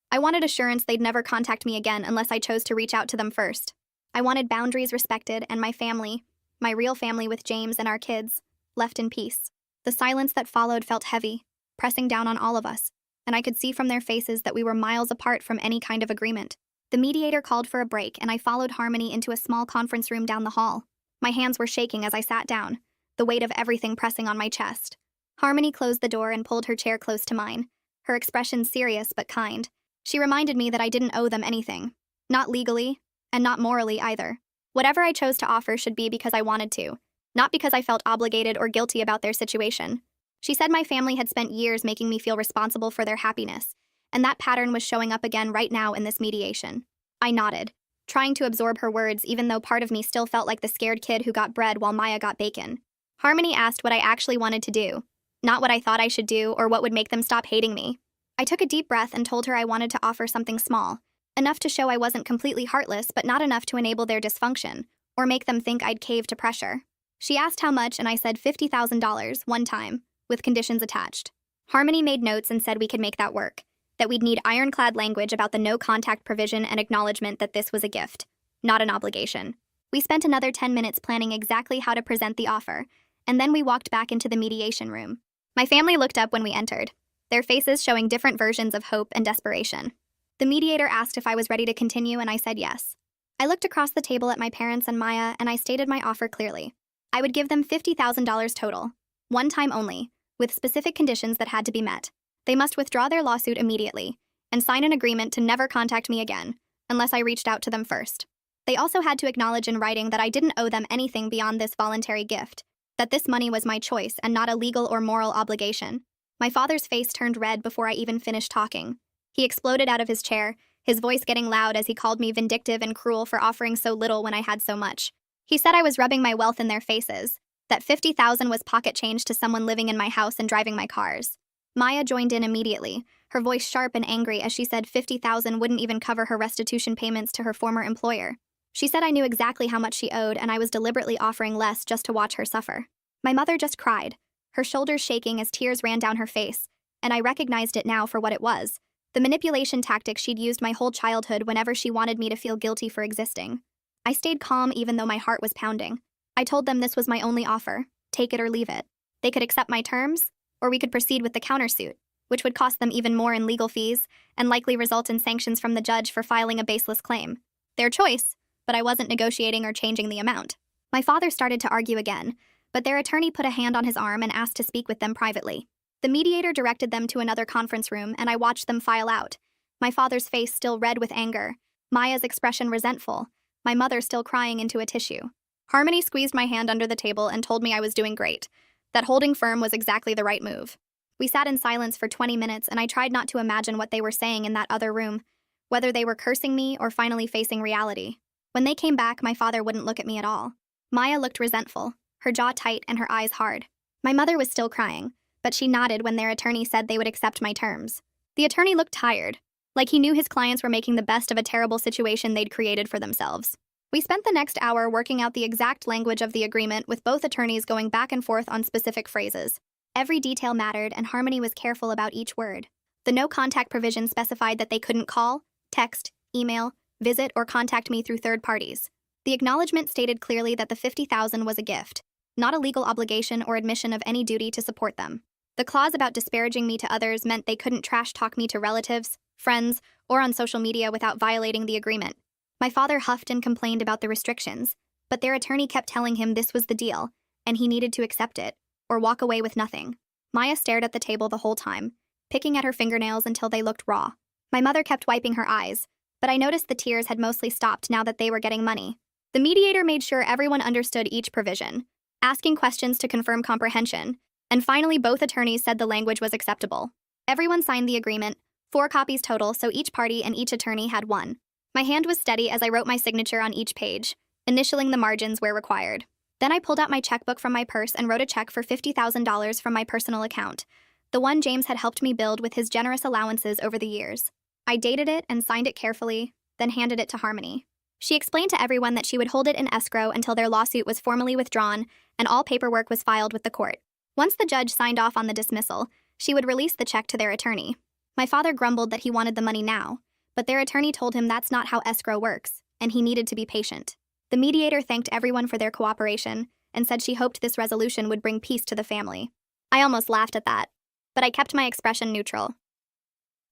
I wanted assurance they'd never contact me again unless I chose to reach out to them first. I wanted boundaries respected and my family, my real family with James and our kids, left in peace. The silence that followed felt heavy, pressing down on all of us, and I could see from their faces that we were miles apart from any kind of agreement. The mediator called for a break and I followed Harmony into a small conference room down the hall. My hands were shaking as I sat down, the weight of everything pressing on my chest. Harmony closed the door and pulled her chair close to mine, her expression serious but kind. She reminded me that I didn't owe them anything. Not legally, and not morally either. Whatever I chose to offer should be because I wanted to, not because I felt obligated or guilty about their situation. She said my family had spent years making me feel responsible for their happiness, and that pattern was showing up again right now in this mediation. I nodded, trying to absorb her words even though part of me still felt like the scared kid who got bread while Maya got bacon. Harmony asked what I actually wanted to do, not what I thought I should do or what would make them stop hating me. I took a deep breath and told her I wanted to offer something small, enough to show I wasn't completely heartless but not enough to enable their dysfunction, or make them think I'd cave to pressure. She asked how much and I said $50,000 one time, with conditions attached. Harmony made notes and said we could make that work, that we'd need ironclad language about the no-contact provision and acknowledgement that this was a gift, not an obligation. We spent another 10 minutes planning exactly how to present the offer, and then we walked back into the mediation room. My family looked up when we entered, their faces showing different versions of hope and desperation. The mediator asked if I was ready to continue, and I said yes. I looked across the table at my parents and Maya, and I stated my offer clearly. I would give them $50,000 total, one time only, with specific conditions that had to be met. They must withdraw their lawsuit immediately and sign an agreement to never contact me again, unless I reached out to them first. They also had to acknowledge in writing that I didn't owe them anything beyond this voluntary gift, that this money was my choice and not a legal or moral obligation. My father's face turned red before I even finished talking. He exploded out of his chair, his voice getting loud as he called me vindictive and cruel for offering so little when I had so much. He said I was rubbing my wealth in their faces, that $50,000 was pocket change to someone living in my house and driving my cars. Maya joined in immediately, her voice sharp and angry as she said $50,000 wouldn't even cover her restitution payments to her former employer. She said I knew exactly how much she owed and I was deliberately offering less just to watch her suffer. My mother just cried, her shoulders shaking as tears ran down her face, and I recognized it now for what it was. The manipulation tactic she'd used my whole childhood whenever she wanted me to feel guilty for existing. I stayed calm even though my heart was pounding. I told them this was my only offer, take it or leave it. They could accept my terms, or we could proceed with the countersuit, which would cost them even more in legal fees and likely result in sanctions from the judge for filing a baseless claim. Their choice, but I wasn't negotiating or changing the amount. My father started to argue again, but their attorney put a hand on his arm and asked to speak with them privately. The mediator directed them to another conference room, and I watched them file out, my father's face still red with anger, Maya's expression resentful, my mother still crying into a tissue. Harmony squeezed my hand under the table and told me I was doing great, that holding firm was exactly the right move. We sat in silence for 20 minutes, and I tried not to imagine what they were saying in that other room, whether they were cursing me or finally facing reality. When they came back, my father wouldn't look at me at all. Maya looked resentful, her jaw tight and her eyes hard. My mother was still crying, but she nodded when their attorney said they would accept my terms. The attorney looked tired, like he knew his clients were making the best of a terrible situation they'd created for themselves. We spent the next hour working out the exact language of the agreement, with both attorneys going back and forth on specific phrases. Every detail mattered, and Harmony was careful about each word. The no-contact provision specified that they couldn't call, text, email, visit, or contact me through third parties. The acknowledgement stated clearly that the $50,000 was a gift, not a legal obligation or admission of any duty to support them. The clause about disparaging me to others meant they couldn't trash-talk me to relatives, friends, or on social media without violating the agreement. My father huffed and complained about the restrictions, but their attorney kept telling him this was the deal, and he needed to accept it, or walk away with nothing. Maya stared at the table the whole time, picking at her fingernails until they looked raw. My mother kept wiping her eyes, but I noticed the tears had mostly stopped now that they were getting money. The mediator made sure everyone understood each provision, asking questions to confirm comprehension, and finally both attorneys said the language was acceptable. Everyone signed the agreement, 4 copies total, so each party and each attorney had one. My hand was steady as I wrote my signature on each page, initialing the margins where required. Then I pulled out my checkbook from my purse and wrote a check for $50,000 from my personal account, the one James had helped me build with his generous allowances over the years. I dated it and signed it carefully, then handed it to Harmony. She explained to everyone that she would hold it in escrow until their lawsuit was formally withdrawn and all paperwork was filed with the court. Once the judge signed off on the dismissal, she would release the check to their attorney. My father grumbled that he wanted the money now, but their attorney told him that's not how escrow works, and he needed to be patient. The mediator thanked everyone for their cooperation and said she hoped this resolution would bring peace to the family. I almost laughed at that, but I kept my expression neutral.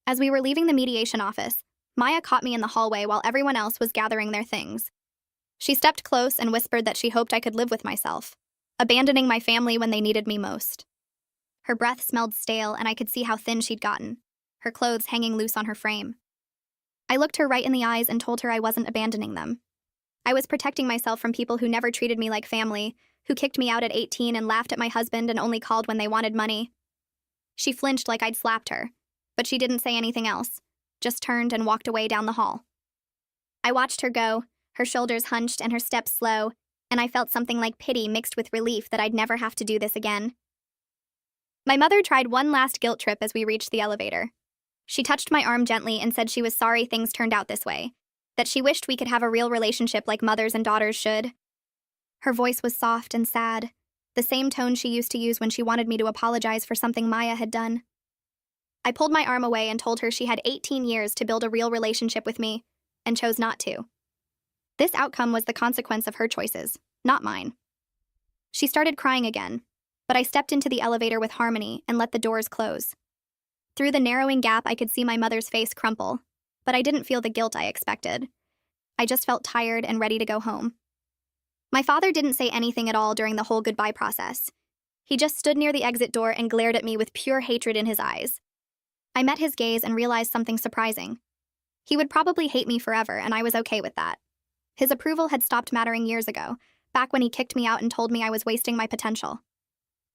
As we were leaving the mediation office, Maya caught me in the hallway while everyone else was gathering their things. She stepped close and whispered that she hoped I could live with myself, abandoning my family when they needed me most. Her breath smelled stale, and I could see how thin she'd gotten, her clothes hanging loose on her frame. I looked her right in the eyes and told her I wasn't abandoning them. I was protecting myself from people who never treated me like family, who kicked me out at 18 and laughed at my husband and only called when they wanted money. She flinched like I'd slapped her, but she didn't say anything else, just turned and walked away down the hall. I watched her go, her shoulders hunched and her steps slow, and I felt something like pity mixed with relief that I'd never have to do this again. My mother tried one last guilt trip as we reached the elevator. She touched my arm gently and said she was sorry things turned out this way, that she wished we could have a real relationship like mothers and daughters should. Her voice was soft and sad, the same tone she used to use when she wanted me to apologize for something Maya had done. I pulled my arm away and told her she had 18 years to build a real relationship with me, and chose not to. This outcome was the consequence of her choices, not mine. She started crying again, but I stepped into the elevator with Harmony and let the doors close. Through the narrowing gap, I could see my mother's face crumple, but I didn't feel the guilt I expected. I just felt tired and ready to go home. My father didn't say anything at all during the whole goodbye process. He just stood near the exit door and glared at me with pure hatred in his eyes. I met his gaze and realized something surprising. He would probably hate me forever, and I was okay with that. His approval had stopped mattering years ago, back when he kicked me out and told me I was wasting my potential.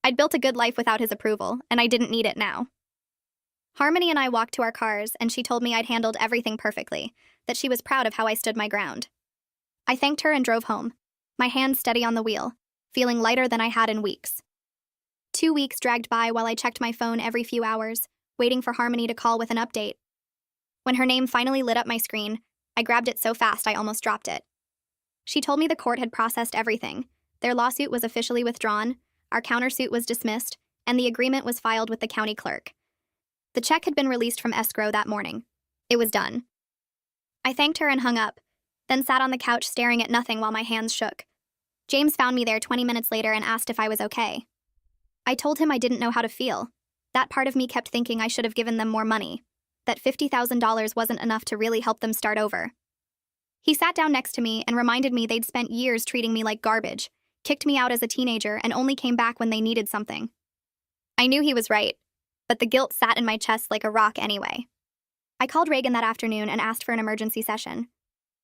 I'd built a good life without his approval, and I didn't need it now. Harmony and I walked to our cars, and she told me I'd handled everything perfectly, that she was proud of how I stood my ground. I thanked her and drove home, my hands steady on the wheel, feeling lighter than I had in weeks. 2 weeks dragged by while I checked my phone every few hours, waiting for Harmony to call with an update. When her name finally lit up my screen, I grabbed it so fast I almost dropped it. She told me the court had processed everything. Their lawsuit was officially withdrawn, our countersuit was dismissed, and the agreement was filed with the county clerk. The check had been released from escrow that morning. It was done. I thanked her and hung up, then sat on the couch staring at nothing while my hands shook. James found me there 20 minutes later and asked if I was okay. I told him I didn't know how to feel. That part of me kept thinking I should have given them more money, that $50,000 wasn't enough to really help them start over. He sat down next to me and reminded me they'd spent years treating me like garbage, kicked me out as a teenager, and only came back when they needed something. I knew he was right, but the guilt sat in my chest like a rock anyway. I called Reagan that afternoon and asked for an emergency session.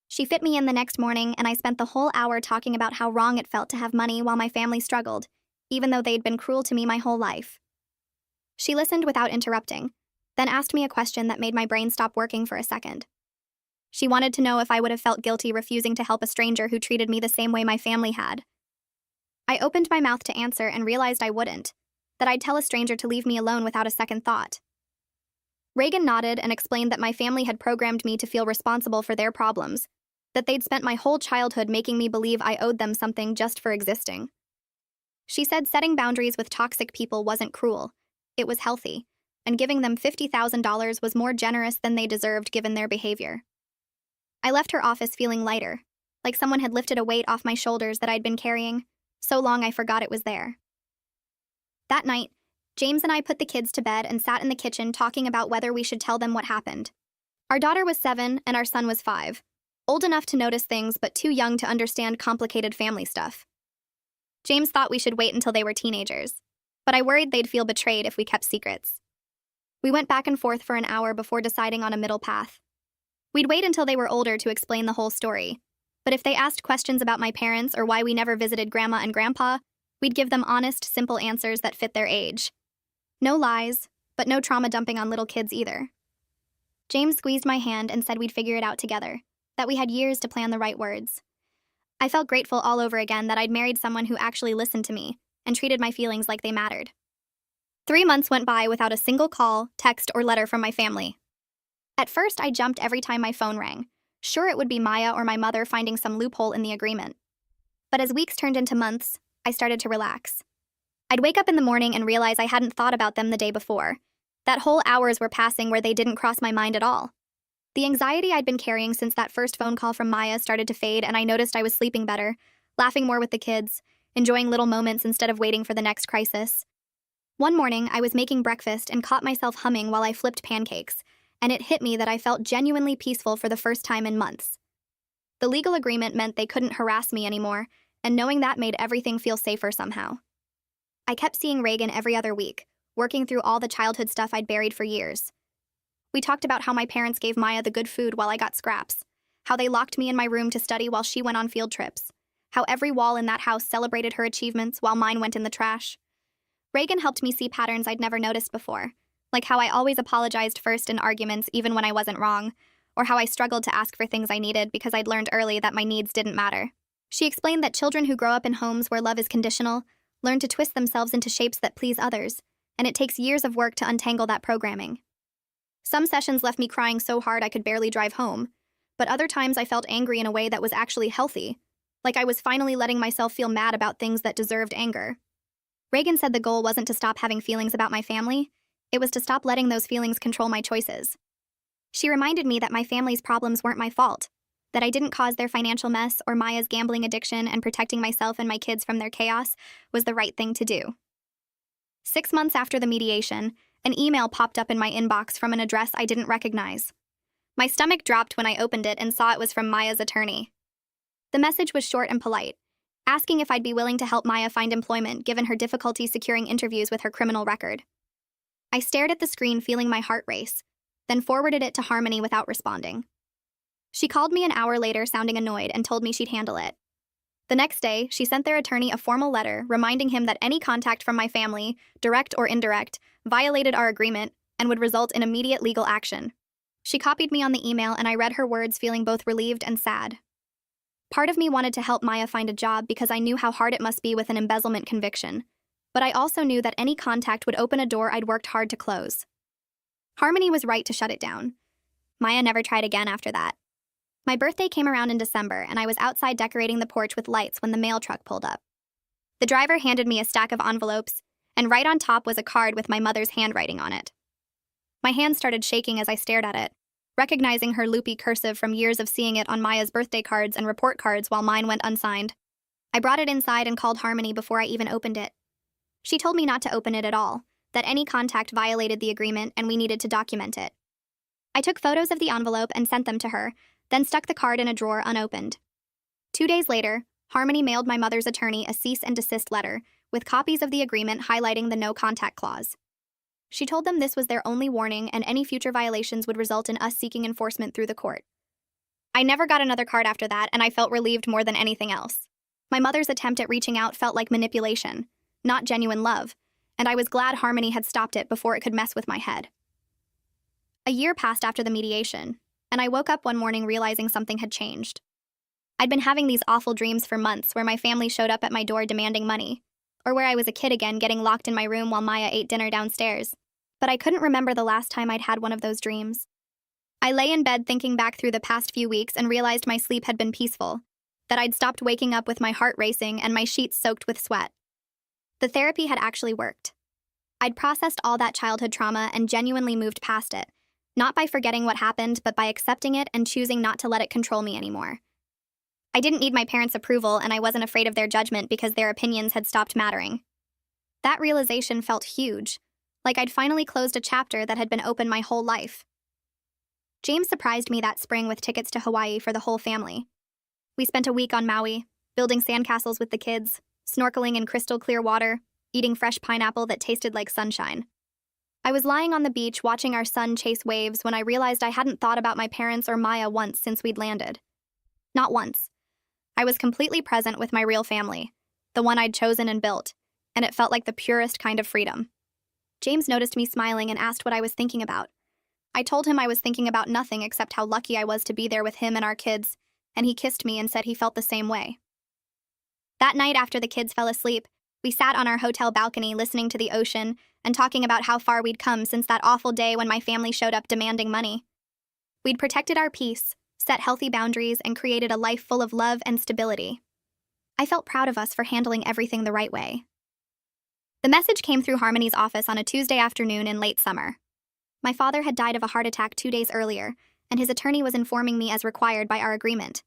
She fit me in the next morning, and I spent the whole hour talking about how wrong it felt to have money while my family struggled, even though they'd been cruel to me my whole life. She listened without interrupting, then asked me a question that made my brain stop working for a second. She wanted to know if I would have felt guilty refusing to help a stranger who treated me the same way my family had. I opened my mouth to answer and realized I wouldn't, that I'd tell a stranger to leave me alone without a second thought. Reagan nodded and explained that my family had programmed me to feel responsible for their problems, that they'd spent my whole childhood making me believe I owed them something just for existing. She said setting boundaries with toxic people wasn't cruel, it was healthy, and giving them $50,000 was more generous than they deserved given their behavior. I left her office feeling lighter, like someone had lifted a weight off my shoulders that I'd been carrying, so long I forgot it was there. That night, James and I put the kids to bed and sat in the kitchen talking about whether we should tell them what happened. Our daughter was 7 and our son was 5, old enough to notice things but too young to understand complicated family stuff. James thought we should wait until they were teenagers, but I worried they'd feel betrayed if we kept secrets. We went back and forth for an hour before deciding on a middle path. We'd wait until they were older to explain the whole story, but if they asked questions about my parents or why we never visited Grandma and Grandpa, we'd give them honest, simple answers that fit their age. No lies, but no trauma dumping on little kids either. James squeezed my hand and said we'd figure it out together, that we had years to plan the right words. I felt grateful all over again that I'd married someone who actually listened to me and treated my feelings like they mattered. 3 months went by without a single call, text, or letter from my family. At first, I jumped every time my phone rang, sure it would be Maya or my mother finding some loophole in the agreement. But as weeks turned into months, I started to relax. I'd wake up in the morning and realize I hadn't thought about them the day before, that whole hours were passing where they didn't cross my mind at all. The anxiety I'd been carrying since that first phone call from Maya started to fade, and I noticed I was sleeping better, laughing more with the kids, enjoying little moments instead of waiting for the next crisis. One morning, I was making breakfast and caught myself humming while I flipped pancakes, and it hit me that I felt genuinely peaceful for the first time in months. The legal agreement meant they couldn't harass me anymore, and knowing that made everything feel safer somehow. I kept seeing Reagan every other week, working through all the childhood stuff I'd buried for years. We talked about how my parents gave Maya the good food while I got scraps, how they locked me in my room to study while she went on field trips, how every wall in that house celebrated her achievements while mine went in the trash. Reagan helped me see patterns I'd never noticed before, like how I always apologized first in arguments even when I wasn't wrong, or how I struggled to ask for things I needed because I'd learned early that my needs didn't matter. She explained that children who grow up in homes where love is conditional learn to twist themselves into shapes that please others, and it takes years of work to untangle that programming. Some sessions left me crying so hard I could barely drive home, but other times I felt angry in a way that was actually healthy, like I was finally letting myself feel mad about things that deserved anger. Reagan said the goal wasn't to stop having feelings about my family, it was to stop letting those feelings control my choices. She reminded me that my family's problems weren't my fault, That I didn't cause their financial mess or Maya's gambling addiction, and protecting myself and my kids from their chaos was the right thing to do. 6 months after the mediation, an email popped up in my inbox from an address I didn't recognize. My stomach dropped when I opened it and saw it was from Maya's attorney. The message was short and polite, asking if I'd be willing to help Maya find employment given her difficulty securing interviews with her criminal record. I stared at the screen, feeling my heart race, then forwarded it to Harmony without responding. She called me an hour later, sounding annoyed, and told me she'd handle it. The next day, she sent their attorney a formal letter reminding him that any contact from my family, direct or indirect, violated our agreement and would result in immediate legal action. She copied me on the email, and I read her words, feeling both relieved and sad. Part of me wanted to help Maya find a job because I knew how hard it must be with an embezzlement conviction, but I also knew that any contact would open a door I'd worked hard to close. Harmony was right to shut it down. Maya never tried again after that. My birthday came around in December, and I was outside decorating the porch with lights when the mail truck pulled up. The driver handed me a stack of envelopes, and right on top was a card with my mother's handwriting on it. My hand started shaking as I stared at it, recognizing her loopy cursive from years of seeing it on Maya's birthday cards and report cards while mine went unsigned. I brought it inside and called Harmony before I even opened it. She told me not to open it at all, that any contact violated the agreement and we needed to document it. I took photos of the envelope and sent them to her, then stuck the card in a drawer unopened. 2 days later, Harmony mailed my mother's attorney a cease and desist letter with copies of the agreement highlighting the no contact clause. She told them this was their only warning and any future violations would result in us seeking enforcement through the court. I never got another card after that, and I felt relieved more than anything else. My mother's attempt at reaching out felt like manipulation, not genuine love, and I was glad Harmony had stopped it before it could mess with my head. A year passed after the mediation, and I woke up one morning realizing something had changed. I'd been having these awful dreams for months where my family showed up at my door demanding money, or where I was a kid again getting locked in my room while Maya ate dinner downstairs. But I couldn't remember the last time I'd had one of those dreams. I lay in bed thinking back through the past few weeks and realized my sleep had been peaceful, that I'd stopped waking up with my heart racing and my sheets soaked with sweat. The therapy had actually worked. I'd processed all that childhood trauma and genuinely moved past it, not by forgetting what happened, but by accepting it and choosing not to let it control me anymore. I didn't need my parents' approval, and I wasn't afraid of their judgment because their opinions had stopped mattering. That realization felt huge, like I'd finally closed a chapter that had been open my whole life. James surprised me that spring with tickets to Hawaii for the whole family. We spent a week on Maui, building sandcastles with the kids, snorkeling in crystal clear water, eating fresh pineapple that tasted like sunshine. I was lying on the beach watching our son chase waves when I realized I hadn't thought about my parents or Maya once since we'd landed. Not once. I was completely present with my real family, the one I'd chosen and built, and it felt like the purest kind of freedom. James noticed me smiling and asked what I was thinking about. I told him I was thinking about nothing except how lucky I was to be there with him and our kids, and he kissed me and said he felt the same way. That night after the kids fell asleep, we sat on our hotel balcony listening to the ocean and talking about how far we'd come since that awful day when my family showed up demanding money. We'd protected our peace, set healthy boundaries, and created a life full of love and stability. I felt proud of us for handling everything the right way. The message came through Harmony's office on a Tuesday afternoon in late summer. My father had died of a heart attack 2 days earlier, and his attorney was informing me as required by our agreement.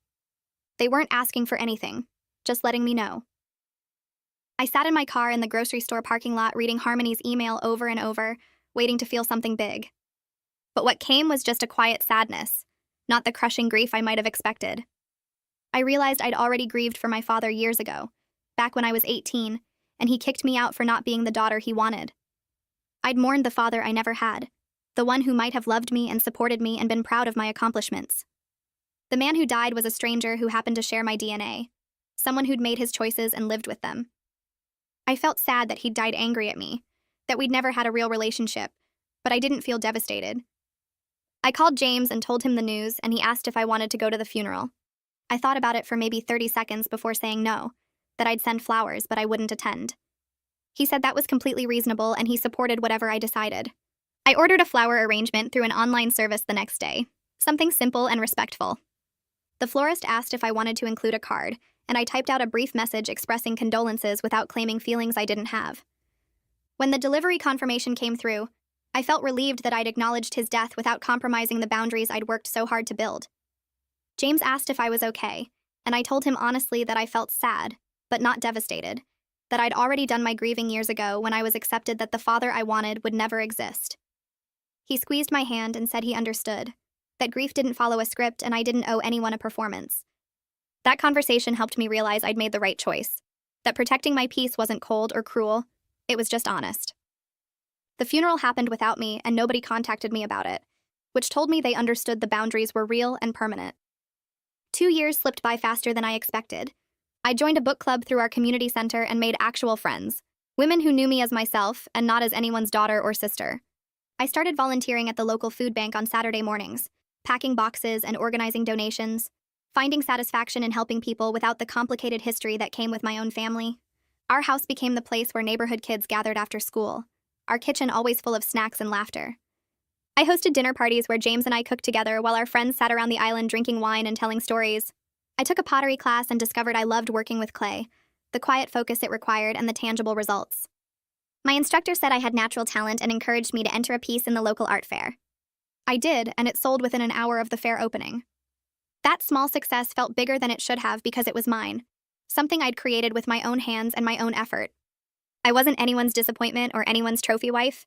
They weren't asking for anything, just letting me know. I sat in my car in the grocery store parking lot reading Harmony's email over and over, waiting to feel something big. But what came was just a quiet sadness, not the crushing grief I might have expected. I realized I'd already grieved for my father years ago, back when I was 18, and he kicked me out for not being the daughter he wanted. I'd mourned the father I never had, the one who might have loved me and supported me and been proud of my accomplishments. The man who died was a stranger who happened to share my DNA, someone who'd made his choices and lived with them. I felt sad that he'd died angry at me, that we'd never had a real relationship, but I didn't feel devastated. I called James and told him the news, and he asked if I wanted to go to the funeral. I thought about it for maybe 30 seconds before saying no, that I'd send flowers, but I wouldn't attend. He said that was completely reasonable, and he supported whatever I decided. I ordered a flower arrangement through an online service the next day, something simple and respectful. The florist asked if I wanted to include a card, and I typed out a brief message expressing condolences without claiming feelings I didn't have. When the delivery confirmation came through, I felt relieved that I'd acknowledged his death without compromising the boundaries I'd worked so hard to build. James asked if I was okay, and I told him honestly that I felt sad, but not devastated, that I'd already done my grieving years ago when I was accepted that the father I wanted would never exist. He squeezed my hand and said he understood, that grief didn't follow a script and I didn't owe anyone a performance. That conversation helped me realize I'd made the right choice, that protecting my peace wasn't cold or cruel, it was just honest. The funeral happened without me and nobody contacted me about it, which told me they understood the boundaries were real and permanent. 2 years slipped by faster than I expected. I joined a book club through our community center and made actual friends, women who knew me as myself and not as anyone's daughter or sister. I started volunteering at the local food bank on Saturday mornings, packing boxes and organizing donations, finding satisfaction in helping people without the complicated history that came with my own family. Our house became the place where neighborhood kids gathered after school, our kitchen always full of snacks and laughter. I hosted dinner parties where James and I cooked together while our friends sat around the island drinking wine and telling stories. I took a pottery class and discovered I loved working with clay, the quiet focus it required and the tangible results. My instructor said I had natural talent and encouraged me to enter a piece in the local art fair. I did, and it sold within an hour of the fair opening. That small success felt bigger than it should have because it was mine, something I'd created with my own hands and my own effort. I wasn't anyone's disappointment or anyone's trophy wife.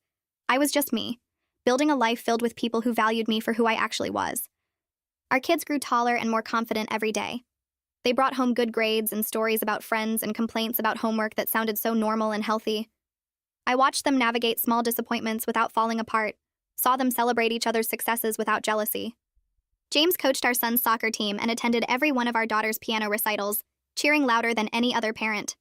I was just me, building a life filled with people who valued me for who I actually was. Our kids grew taller and more confident every day. They brought home good grades and stories about friends and complaints about homework that sounded so normal and healthy. I watched them navigate small disappointments without falling apart, saw them celebrate each other's successes without jealousy. James coached our son's soccer team and attended every one of our daughter's piano recitals, cheering louder than any other parent.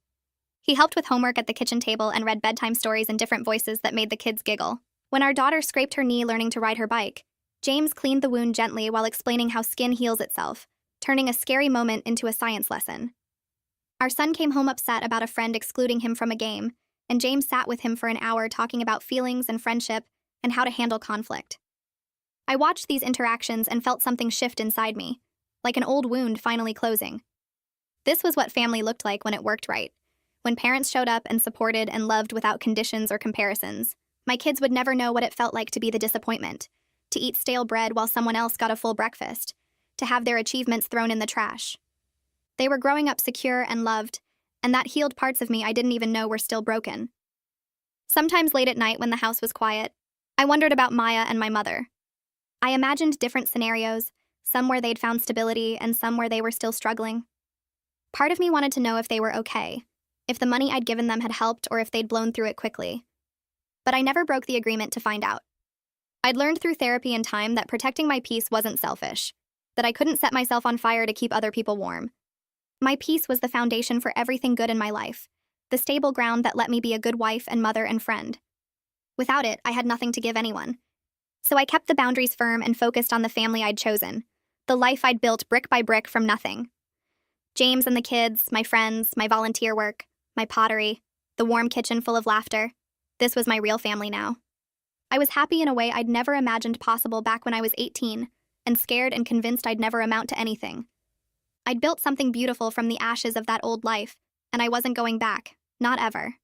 He helped with homework at the kitchen table and read bedtime stories in different voices that made the kids giggle. When our daughter scraped her knee learning to ride her bike, James cleaned the wound gently while explaining how skin heals itself, turning a scary moment into a science lesson. Our son came home upset about a friend excluding him from a game, and James sat with him for an hour talking about feelings and friendship and how to handle conflict. I watched these interactions and felt something shift inside me, like an old wound finally closing. This was what family looked like when it worked right, when parents showed up and supported and loved without conditions or comparisons. My kids would never know what it felt like to be the disappointment, to eat stale bread while someone else got a full breakfast, to have their achievements thrown in the trash. They were growing up secure and loved, and that healed parts of me I didn't even know were still broken. Sometimes late at night when the house was quiet, I wondered about Maya and my mother. I imagined different scenarios, some where they'd found stability and some where they were still struggling. Part of me wanted to know if they were okay, if the money I'd given them had helped or if they'd blown through it quickly. But I never broke the agreement to find out. I'd learned through therapy and time that protecting my peace wasn't selfish, that I couldn't set myself on fire to keep other people warm. My peace was the foundation for everything good in my life, the stable ground that let me be a good wife and mother and friend. Without it, I had nothing to give anyone. So I kept the boundaries firm and focused on the family I'd chosen, the life I'd built brick by brick from nothing. James and the kids, my friends, my volunteer work, my pottery, the warm kitchen full of laughter. This was my real family now. I was happy in a way I'd never imagined possible back when I was 18, and scared and convinced I'd never amount to anything. I'd built something beautiful from the ashes of that old life, and I wasn't going back, not ever.